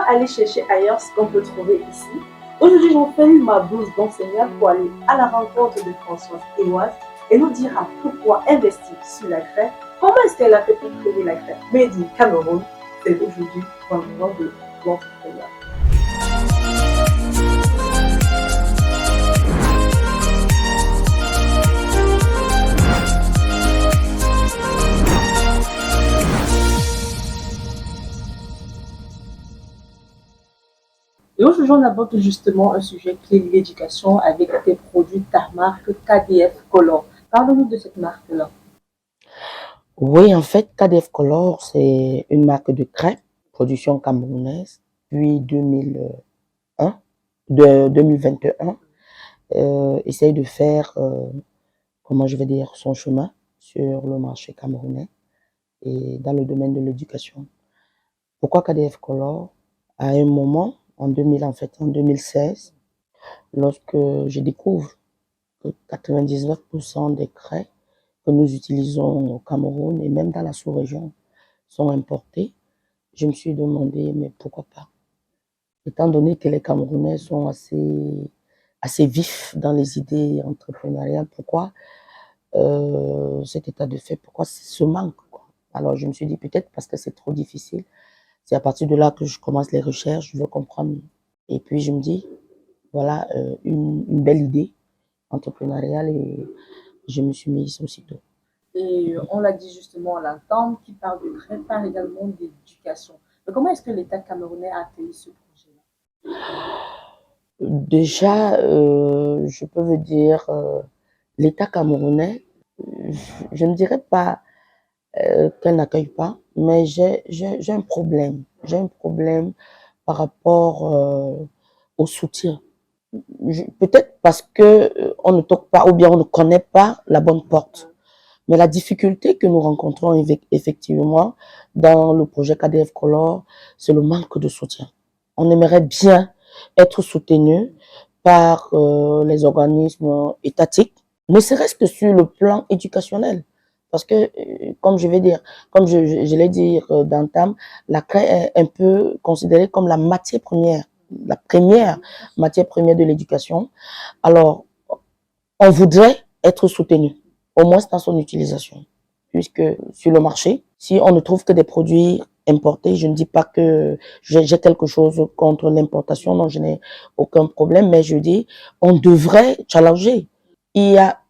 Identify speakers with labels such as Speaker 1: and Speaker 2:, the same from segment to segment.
Speaker 1: aller chercher ailleurs ce qu'on peut trouver ici? Aujourd'hui, j'enfile ma blouse d'enseignante pour aller à la rencontre de Françoise Eoise. Elle nous dira pourquoi investir sur la greffe, comment est-ce qu'elle a fait pour créer la greffe Made in Cameroun. C'est aujourd'hui dans le monde de l'entrepreneur. Et aujourd'hui, on aborde justement un sujet qui est l'éducation avec des produits de ta marque KDF Color. Parle-nous de cette marque-là.
Speaker 2: Oui, en fait, KDF Color, c'est une marque de crêpes, production camerounaise, depuis 2021, essaye de faire, comment je vais dire, son chemin sur le marché camerounais et dans le domaine de l'éducation. Pourquoi KDF Color? À un moment, en 2016, lorsque je découvre que 99% des crêpes que nous utilisons au Cameroun et même dans la sous-région sont importés, je me suis demandé, mais pourquoi pas? Étant donné que les Camerounais sont assez vifs dans les idées entrepreneuriales, pourquoi cet état de fait, pourquoi ce manque, quoi? Alors je me suis dit peut-être parce que c'est trop difficile. C'est à partir de là que je commence les recherches, je veux comprendre. Et puis je me dis, voilà une belle idée entrepreneuriale et je me suis mise aussitôt.
Speaker 1: Et on l'a dit justement à l'instant, qui parle de crêpes, parle également d'éducation. Mais comment est-ce que l'État camerounais a accueilli ce projet-là?
Speaker 2: Déjà, je peux vous dire, l'État camerounais, je ne dirais pas qu'elle n'accueille pas, mais j'ai un problème. J'ai un problème par rapport au soutien. Peut-être parce que on ne toque pas ou bien on ne connaît pas la bonne porte. Mais la difficulté que nous rencontrons effectivement dans le projet KDF Color, c'est le manque de soutien. On aimerait bien être soutenu par les organismes étatiques, ne serait-ce que sur le plan éducationnel. Parce que, comme je vais dire, comme je l'ai dit d'entame, la craie est un peu considérée comme la matière première de l'éducation. Alors, on voudrait être soutenu, au moins dans son utilisation. Puisque sur le marché, si on ne trouve que des produits importés, je ne dis pas que j'ai quelque chose contre l'importation, non, je n'ai aucun problème, mais je dis, on devrait challenger. Il y a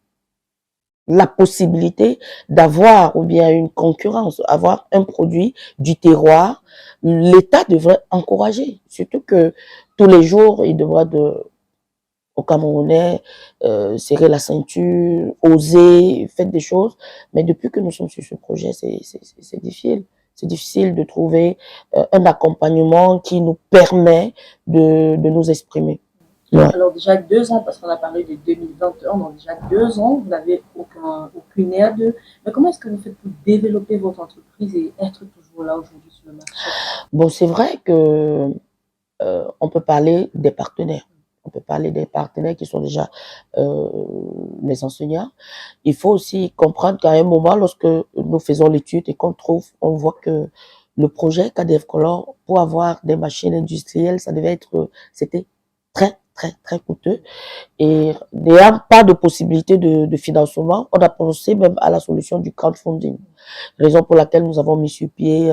Speaker 2: la possibilité d'avoir ou bien une concurrence, avoir un produit du terroir, l'État devrait encourager. Surtout que tous les jours, il devra aux Camerounais serrer la ceinture, oser, faire des choses. Mais depuis que nous sommes sur ce projet, c'est difficile. C'est difficile de trouver un accompagnement qui nous permet de nous exprimer.
Speaker 1: Ouais. Alors déjà 2 ans, parce qu'on a parlé de 2021, donc déjà 2 ans, vous n'avez aucune aide. Mais comment est-ce que vous faites pour développer votre entreprise et être toujours là aujourd'hui sur le marché?
Speaker 2: Bon, c'est vrai que on peut parler des partenaires. On peut parler des partenaires qui sont déjà les enseignants. Il faut aussi comprendre qu'à un moment, lorsque nous faisons l'étude et on voit que le projet KDF Color, pour avoir des machines industrielles, c'était très coûteux. Et n'ayant pas de possibilité de financement, on a pensé même à la solution du crowdfunding. Raison pour laquelle nous avons mis sur pied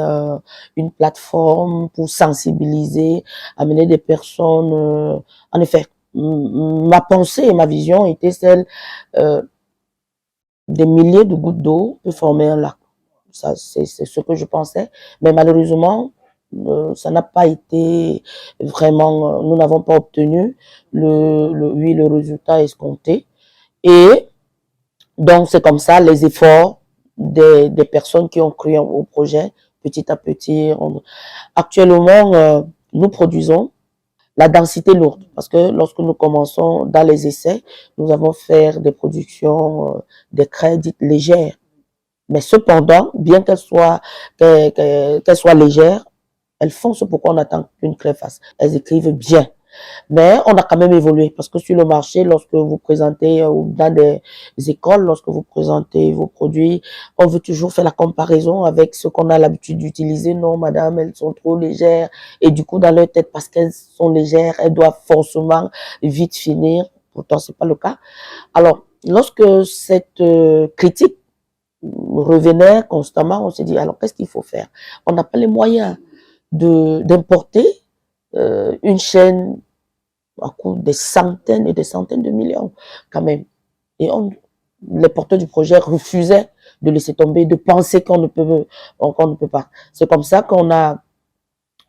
Speaker 2: une plateforme pour sensibiliser, amener des personnes. En effet, ma pensée et ma vision était celle des milliers de gouttes d'eau peut former un lac. Ça, c'est ce que je pensais. Mais malheureusement, ça n'a pas été vraiment, nous n'avons pas obtenu le résultat escompté. Et donc, c'est comme ça, les efforts des personnes qui ont cru au projet, petit à petit. Actuellement, nous produisons la densité lourde, parce que lorsque nous commençons dans les essais, nous avons fait des productions, des craies dites légères. Mais cependant, bien qu'elles soient légères, elles font ce pourquoi on attend qu'une craie fasse. Elles écrivent bien. Mais on a quand même évolué parce que sur le marché, lorsque vous présentez dans des écoles, lorsque vous présentez vos produits, on veut toujours faire la comparaison avec ce qu'on a l'habitude d'utiliser. Non, madame, elles sont trop légères. Et du coup, dans leur tête, parce qu'elles sont légères, elles doivent forcément vite finir. Pourtant, c'est pas le cas. Alors, lorsque cette critique revenait constamment, on s'est dit, alors qu'est-ce qu'il faut faire? On n'a pas les moyens d'importer une chaîne à coût des centaines et des centaines de millions quand même. Et les porteurs du projet refusaient de laisser tomber, de penser qu'on ne peut pas. C'est comme ça qu'on a,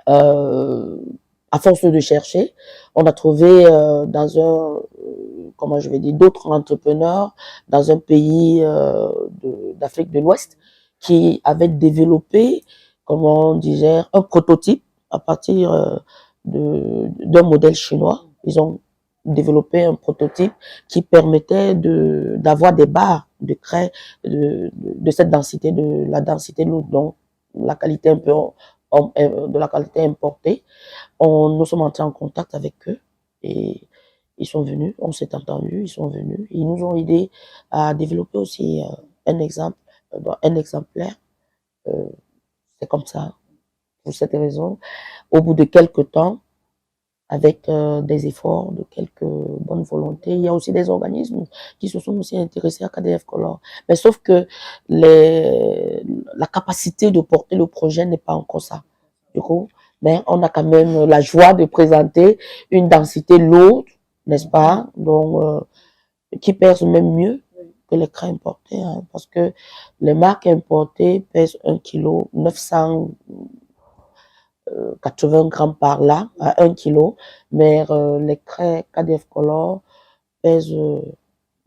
Speaker 2: à force de chercher, on a trouvé comment je vais dire, d'autres entrepreneurs dans un pays d'Afrique de l'Ouest qui avaient développé, comment on disait, un prototype à partir d'un modèle chinois. Ils ont développé un prototype qui permettait d'avoir des barres de craie de cette densité, de la densité de l'eau, donc la qualité un peu de la qualité importée. Nous sommes entrés en contact avec eux et ils sont venus, on s'est entendu, ils sont venus, ils nous ont aidés à développer aussi un exemplaire. C'est comme ça, pour cette raison. Au bout de quelques temps, avec des efforts, de quelques bonnes volontés. Il y a aussi des organismes qui se sont aussi intéressés à KDF Color. Mais sauf que la capacité de porter le projet n'est pas encore ça. Du coup, mais on a quand même la joie de présenter une densité lourde, n'est-ce pas? Donc, qui pèse même mieux que les craies importées, hein, parce que les marques importées pèsent 1 kg 900 80 grammes par là, à 1 kg, mais les craies KDF Color pèsent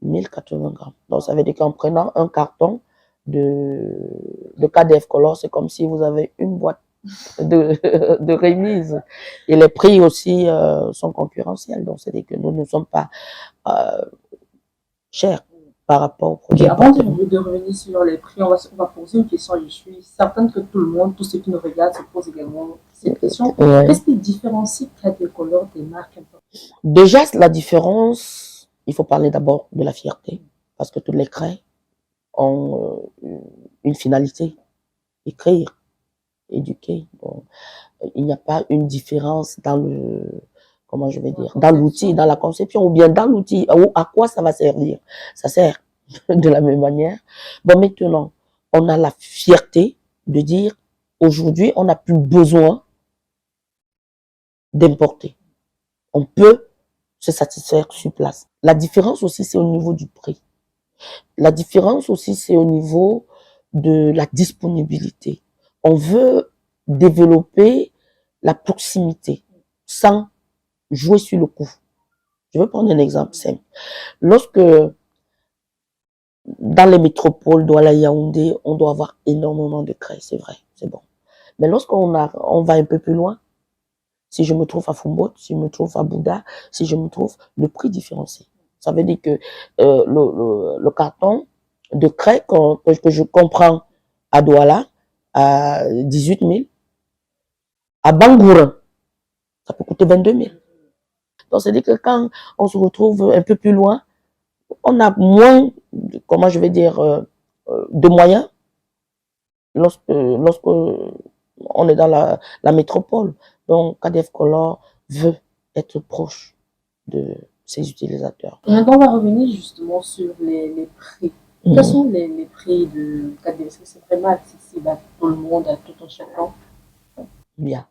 Speaker 2: 1080 grammes. Donc, ça veut dire qu'en prenant un carton de KDF Color, c'est comme si vous avez une boîte de remise. Et les prix aussi sont concurrentiels. Donc, c'est-à-dire que nous ne sommes pas chers par rapport aux produits.
Speaker 1: Okay, avant de revenir sur les prix, on va poser une question. Je suis certaine que tout le monde, tous ceux qui nous regardent, se posent également cette question.
Speaker 2: Ouais.
Speaker 1: Qu'est-ce qui différencie KDF Color des marques importantes?
Speaker 2: Déjà, la différence, il faut parler d'abord de la fierté, parce que toutes les craies ont une finalité, écrire, éduquer. Bon, il n'y a pas une différence dans comment je vais dire, dans l'outil, dans la conception, ou bien dans l'outil, ou à quoi ça va servir. Ça sert de la même manière. Bon, maintenant, on a la fierté de dire, aujourd'hui, on n'a plus besoin d'importer. On peut se satisfaire sur place. La différence aussi, c'est au niveau du prix. La différence aussi, c'est au niveau de la disponibilité. On veut développer la proximité sans jouer sur le coup. Je vais prendre un exemple simple. Lorsque dans les métropoles, Douala, Yaoundé, on doit avoir énormément de craies, c'est vrai, c'est bon. Mais lorsqu'on va un peu plus loin, si je me trouve à Fumbo, si je me trouve à Bouddha, si je me trouve, le prix différencié. Ça veut dire que le carton de craie que je comprends à Douala, à 18 000, à Bangoura, ça peut coûter 22 000. Donc, c'est-à-dire que quand on se retrouve un peu plus loin, on a moins, comment je vais dire, de moyens lorsque on est dans la métropole. Donc, KDF Color veut être proche de ses utilisateurs.
Speaker 1: Et maintenant, on va revenir justement sur les prix. Quels sont les prix de KDF? Est-ce que c'est vraiment accessible à tout le monde, à tout un chacun?
Speaker 2: Bien.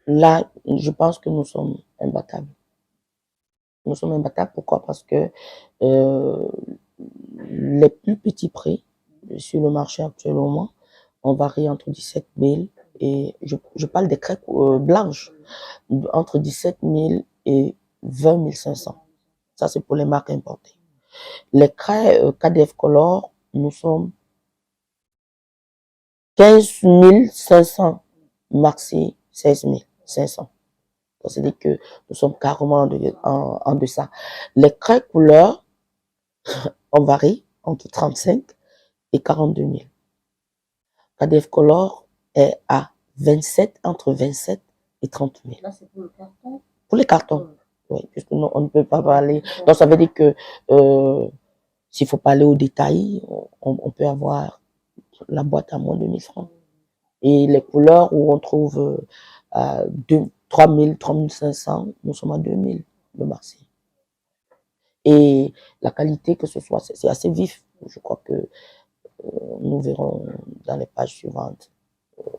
Speaker 2: Là, je pense que nous sommes imbattables. Nous sommes imbattables, pourquoi? Parce que les plus petits prix sur le marché actuellement, on varie entre 17 000 et je parle des crêpes blanches, entre 17 000 et 20 500. Ça, c'est pour les marques importées. Les craies KDF Color, nous sommes 15 500, maxi 16 500. C'est-à-dire que nous sommes carrément en deçà. Les craies couleurs, on varie entre 35 et 42 000. KDF Color est à 27, entre 27 et 30 000.
Speaker 1: Là, c'est pour le carton?
Speaker 2: Pour les cartons. Oui, puisque non, on ne peut pas parler. Donc, ça veut dire que s'il faut parler au détail, on peut avoir la boîte à moins de 1000 francs. Et les couleurs où on trouve 3000, 3500, nous sommes à 2000 de Marseille. Et la qualité que ce soit, c'est assez vif. Je crois que nous verrons dans les pages suivantes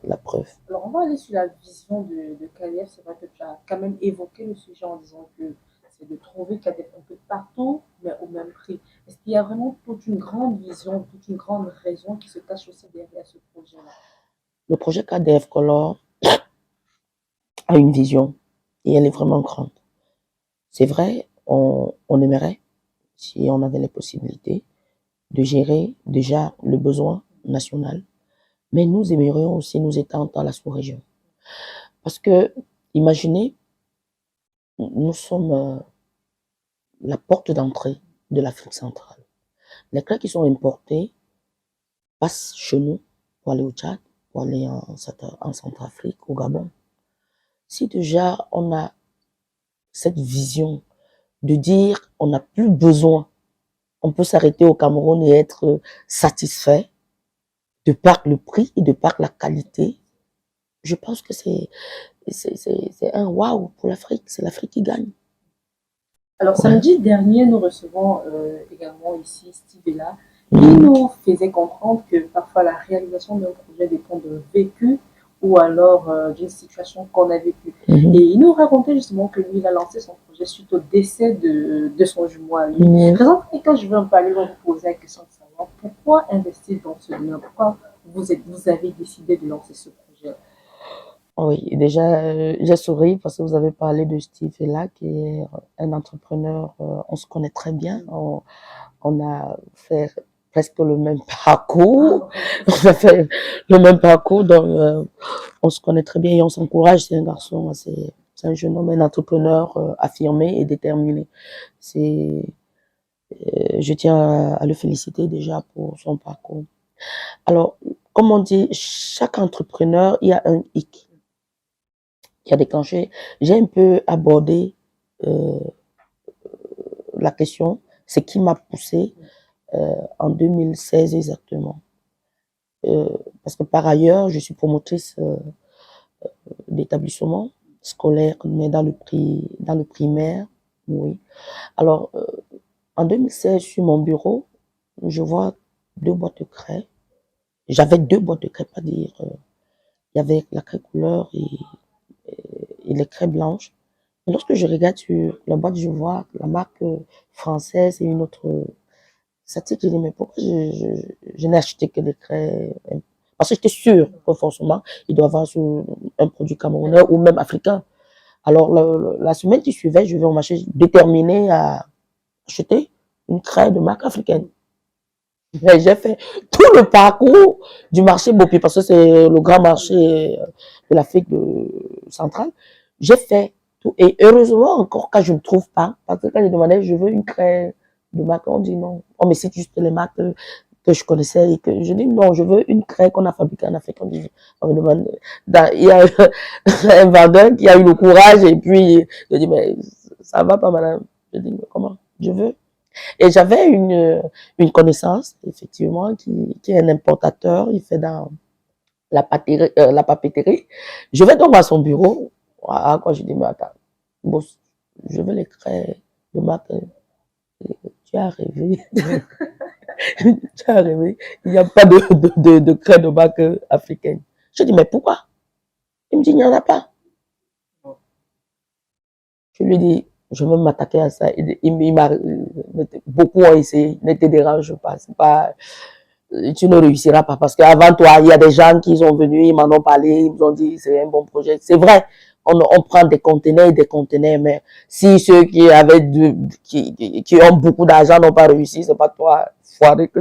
Speaker 2: la preuve.
Speaker 1: Alors, on va aller sur la vision de KDF. C'est vrai que tu as quand même évoqué le sujet en disant que c'est de trouver KDF un peu partout, mais au même prix. Est-ce qu'il y a vraiment toute une grande vision, toute une grande raison qui se cache aussi derrière ce projet-là?
Speaker 2: Le projet KDF Color a une vision et elle est vraiment grande. C'est vrai, on aimerait, si on avait les possibilités, de gérer déjà le besoin national, mais nous aimerions aussi nous étendre dans la sous-région. Parce que, imaginez, nous sommes la porte d'entrée de l'Afrique centrale. Les craies qui sont importés passent chez nous pour aller au Tchad, pour aller en Centrafrique, au Gabon. Si déjà on a cette vision de dire on n'a plus besoin, on peut s'arrêter au Cameroun et être satisfait de par le prix et de par la qualité, je pense que c'est un waouh pour l'Afrique, c'est l'Afrique qui gagne.
Speaker 1: Alors, samedi dernier, nous recevons également ici Steve Ella, qui nous faisait comprendre que parfois la réalisation d'un projet dépend d'un vécu ou alors d'une situation qu'on a vécue. Et il nous racontait justement que lui, il a lancé son projet suite au décès de son jumeau à lui. Raison pour laquelle je veux un peu aller vous poser la question de savoir pourquoi investir dans ce domaine, pourquoi vous avez décidé de lancer ce projet.
Speaker 2: Oui, déjà, j'ai souri parce que vous avez parlé de Steve Ella, qui est un entrepreneur, on se connaît très bien, on a fait presque le même parcours, on a fait le même parcours, donc on se connaît très bien et on s'encourage. C'est un garçon, c'est un jeune homme, un entrepreneur affirmé et déterminé. Je tiens à le féliciter déjà pour son parcours. Alors, comme on dit, chaque entrepreneur, il y a un hic qui a déclenché. J'ai un peu abordé la question, c'est qui m'a poussé en 2016 exactement. Parce que par ailleurs, je suis promotrice d'établissement scolaire, mais dans le primaire, oui. Alors, en 2016, sur mon bureau, je vois 2 boîtes de craie. J'avais 2 boîtes de craie, pas dire. Il y avait la craie couleur et les craies blanches. Et lorsque je regarde sur la boîte, je vois la marque française et une autre. Ça dit que je dis, mais pourquoi je n'ai acheté que des craies? Parce que j'étais sûre que forcément, il doit y avoir un produit camerounais ou même africain. Alors, la semaine qui suivait, je vais au marché déterminé à acheter une craie de marque africaine. Mais j'ai fait tout le parcours du marché Bopi, parce que c'est le grand marché de l'Afrique centrale. J'ai fait tout. Et heureusement encore quand je ne trouve pas, parce que quand je demandais, je veux une craie de marque, on dit non. On me cite juste les marques que je connaissais et que je dis non, je veux une craie qu'on a fabriquée en Afrique. On me demande, il y a un vendeur qui a eu le courage et puis je dis mais ça va pas madame. Je dis mais comment? Je veux. Et j'avais une connaissance, effectivement, qui est un importateur, il fait dans la papeterie. Je vais donc à son bureau, quand je dis, mais attends, boss, je veux les craies de marque. Tu as rêvé. Tu as rêvé. Il n'y a pas de craies de marque africaine. Je dis, mais pourquoi? Il me dit, il n'y en a pas. Je lui dis, je vais m'attaquer à ça. Beaucoup ont essayé, ne te dérange pas. C'est pas, tu ne réussiras pas parce qu'avant toi, il y a des gens qui sont venus, ils m'en ont parlé, ils m'ont dit c'est un bon projet. C'est vrai, on prend des conteneurs et des conteneurs, mais si ceux qui avaient qui ont beaucoup d'argent n'ont pas réussi, c'est pas toi, foiré que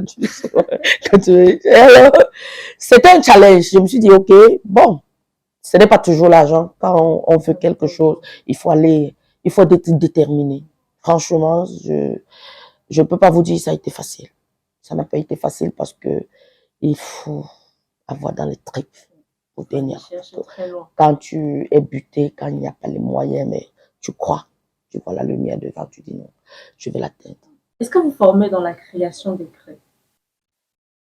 Speaker 2: alors, c'était un challenge. Je me suis dit, ok, bon, ce n'est pas toujours l'argent. Quand on veut quelque chose, il faut être déterminé. Franchement, je peux pas vous dire que ça a été facile. Ça n'a pas été facile parce que il faut avoir dans les tripes pour tenir. Quand tu es buté, quand il n'y a pas les moyens, mais tu crois, tu vois la lumière devant, tu dis non, je vais l'atteindre.
Speaker 1: Est-ce que vous formez dans la création des crêpes?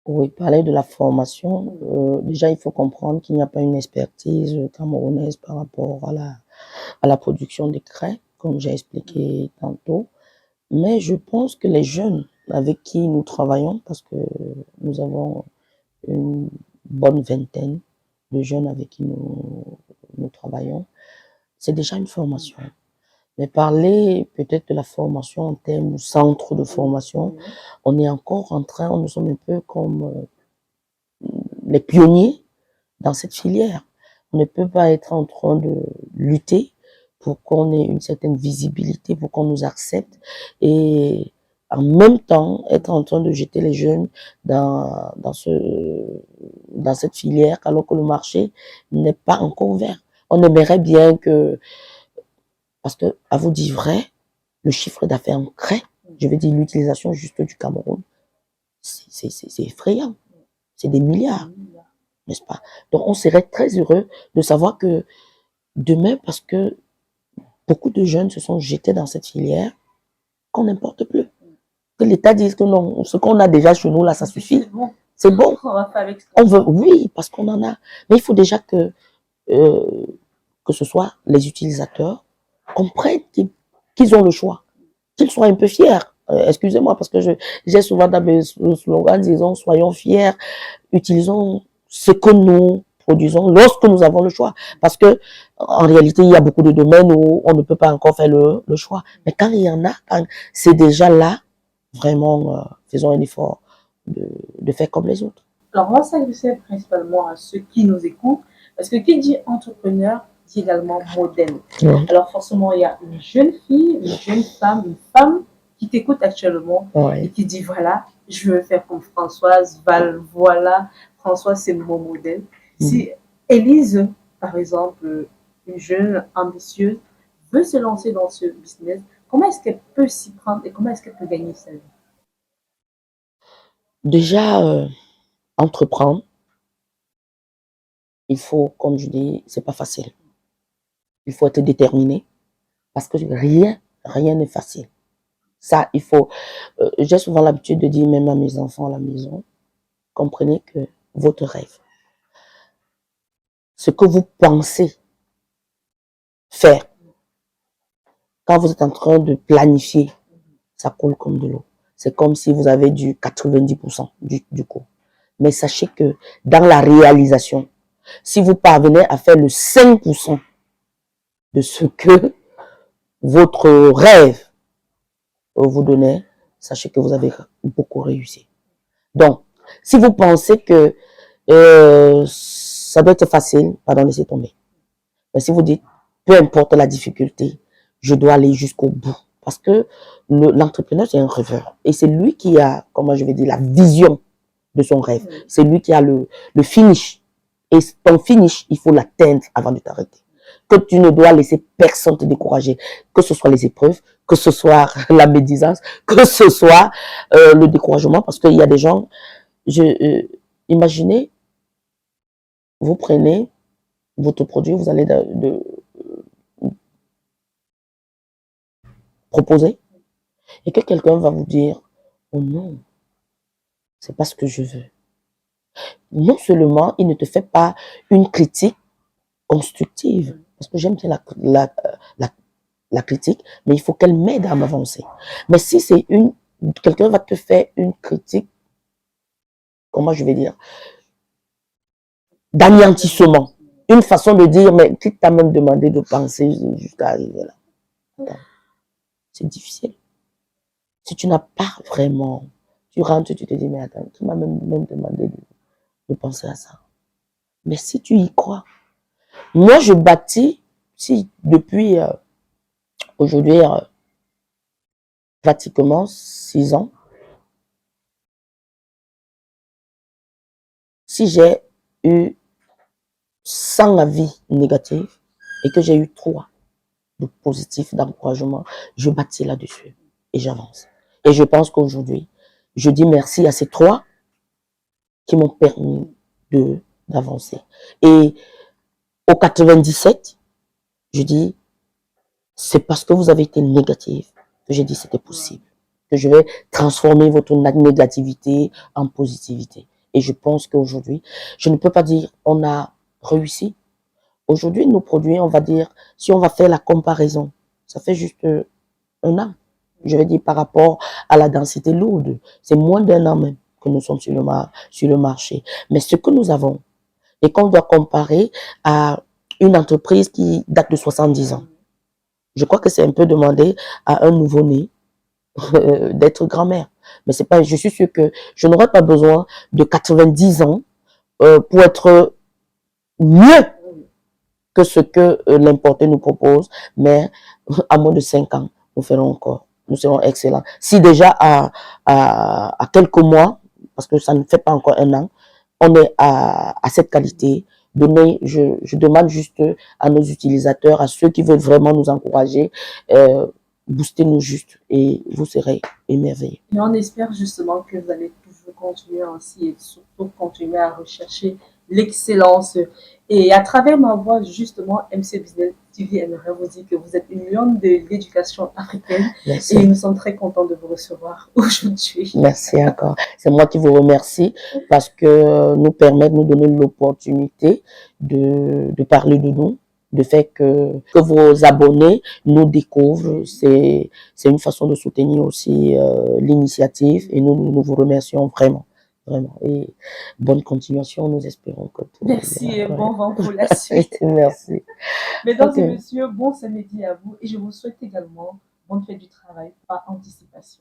Speaker 2: Oui, parler de la formation, déjà il faut comprendre qu'il n'y a pas une expertise camerounaise par rapport à la production des crêpes, comme j'ai expliqué tantôt. Mais je pense que les jeunes avec qui nous travaillons, parce que nous avons une bonne vingtaine de jeunes avec qui nous travaillons, c'est déjà une formation. Mais parler peut-être de la formation en termes de centre de formation, on est encore en train, nous sommes un peu comme les pionniers dans cette filière. On ne peut pas être en train de lutter pour qu'on ait une certaine visibilité, pour qu'on nous accepte et en même temps être en train de jeter les jeunes dans cette filière alors que le marché n'est pas encore ouvert. On aimerait bien que, parce que à vous dire vrai, le chiffre d'affaires en crée, je veux dire l'utilisation juste du Cameroun, c'est effrayant. C'est des milliards, n'est-ce pas? Donc on serait très heureux de savoir que demain, parce que beaucoup de jeunes se sont jetés dans cette filière, qu'on n'importe plus. Que l'État dise que non, ce qu'on a déjà chez nous, là, ça suffit. C'est bon. On veut, oui, parce qu'on en a. Mais il faut déjà que ce soit les utilisateurs comprennent qu'ils ont le choix, qu'ils soient un peu fiers. Excusez-moi, parce que j'ai souvent dans mes slogans, disons, soyons fiers, utilisons ce que nous produisons lorsque nous avons le choix. Parce que, en réalité, il y a beaucoup de domaines où on ne peut pas encore faire le choix. Mais quand il y en a, quand c'est déjà là, vraiment, faisons un effort de faire comme les autres.
Speaker 1: Alors, moi, ça s'adressait principalement à ceux qui nous écoutent, parce que qui dit entrepreneur dit également modèle. Alors, forcément, il y a une jeune fille, une jeune femme, une femme qui t'écoute actuellement et qui dit voilà, je veux faire comme Françoise, voilà, Françoise, c'est mon modèle. Si Élise, par exemple, une jeune ambitieuse, veut se lancer dans ce business, comment est-ce qu'elle peut s'y prendre et comment est-ce qu'elle peut gagner sa vie?
Speaker 2: Déjà, entreprendre, il faut, comme je dis, c'est pas facile. Il faut être déterminé parce que rien n'est facile. Ça, il faut. J'ai souvent l'habitude de dire, même à mes enfants à la maison, comprenez que votre rêve, ce que vous pensez faire, quand vous êtes en train de planifier, ça coule comme de l'eau. C'est comme si vous avez du 90% du coup. Mais sachez que dans la réalisation, si vous parvenez à faire le 5% de ce que votre rêve vous donnait, sachez que vous avez beaucoup réussi. Donc, si vous pensez que ça doit être facile, pardon, laissez tomber. Mais si vous dites, peu importe la difficulté, je dois aller jusqu'au bout. Parce que l'entrepreneur, c'est un rêveur. Et c'est lui qui a, comment je vais dire, la vision de son rêve. C'est lui qui a le finish. Et ton finish, il faut l'atteindre avant de t'arrêter. Que tu ne dois laisser personne te décourager. Que ce soit les épreuves, que ce soit la médisance, que ce soit le découragement. Parce qu'il y a des gens, imaginez, vous prenez votre produit, vous allez proposer, et que quelqu'un va vous dire, oh non, c'est pas ce que je veux. Non seulement il ne te fait pas une critique constructive, parce que j'aime bien la critique, mais il faut qu'elle m'aide à m'avancer. Mais si c'est quelqu'un va te faire une critique, comment je vais dire, d'anéantissement, une façon de dire, mais qui t'a même demandé de penser jusqu'à arriver là. C'est difficile. Si tu n'as pas vraiment, tu rentres, tu te dis, mais attends, qui m'a même demandé de penser à ça. Mais si tu y crois, moi je bâtis, si depuis aujourd'hui pratiquement 6 ans, si j'ai eu 100 avis négatifs et que j'ai eu 3 de positifs, d'encouragement, je bâtis là-dessus et j'avance. Et je pense qu'aujourd'hui, je dis merci à ces 3 qui m'ont permis d'avancer. Et au 97, je dis c'est parce que vous avez été négative que j'ai dit que c'était possible, que je vais transformer votre négativité en positivité. Et je pense qu'aujourd'hui, je ne peux pas dire on a réussi. Aujourd'hui, nos produits, on va dire, si on va faire la comparaison, ça fait juste un an. Je vais dire par rapport à la densité lourde, c'est moins d'un an même que nous sommes sur le marché. Mais ce que nous avons, et qu'on doit comparer à une entreprise qui date de 70 ans, je crois que c'est un peu demander à un nouveau-né d'être grand-mère. Mais c'est pas, je suis sûre que je n'aurai pas besoin de 90 ans pour être mieux que ce que l'importé nous propose, mais à moins de 5 ans, nous ferons encore. Nous serons excellents. Si déjà à quelques mois, parce que ça ne fait pas encore un an, on est à cette qualité, je demande juste à nos utilisateurs, à ceux qui veulent vraiment nous encourager, boostez-nous juste et vous serez émerveillés.
Speaker 1: Et on espère justement que vous allez toujours continuer ainsi et surtout continuer à rechercher l'excellence. Et à travers ma voix, justement, MC Business TV aimerait vous dire que vous êtes une lionne de l'éducation africaine. Merci. Et nous sommes très contents de vous recevoir aujourd'hui.
Speaker 2: Merci encore. C'est moi qui vous remercie parce que nous permet de nous donner l'opportunité de parler de nous, de fait que vos abonnés nous découvrent. C'est une façon de soutenir aussi l'initiative et nous vous remercions vraiment. Vraiment. Et bonne continuation, nous espérons que tout.
Speaker 1: Merci et bon vent pour la suite.
Speaker 2: Merci.
Speaker 1: Mesdames et messieurs, bon samedi à vous et je vous souhaite également bonne fête du travail par anticipation.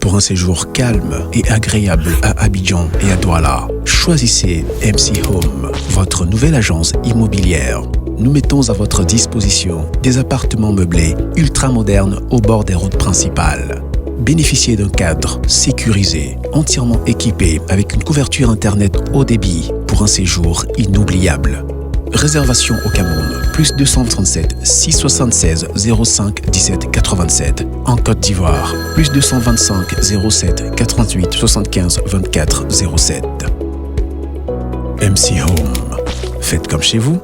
Speaker 3: Pour un séjour calme et agréable à Abidjan et à Douala, choisissez MC Home, votre nouvelle agence immobilière. Nous mettons à votre disposition des appartements meublés ultra modernes au bord des routes principales. Bénéficiez d'un cadre sécurisé, entièrement équipé avec une couverture Internet haut débit pour un séjour inoubliable. Réservation au Cameroun, plus 237 676 05 17 87. En Côte d'Ivoire, plus 225 07 88 75 24 07. MC Home. Faites comme chez vous.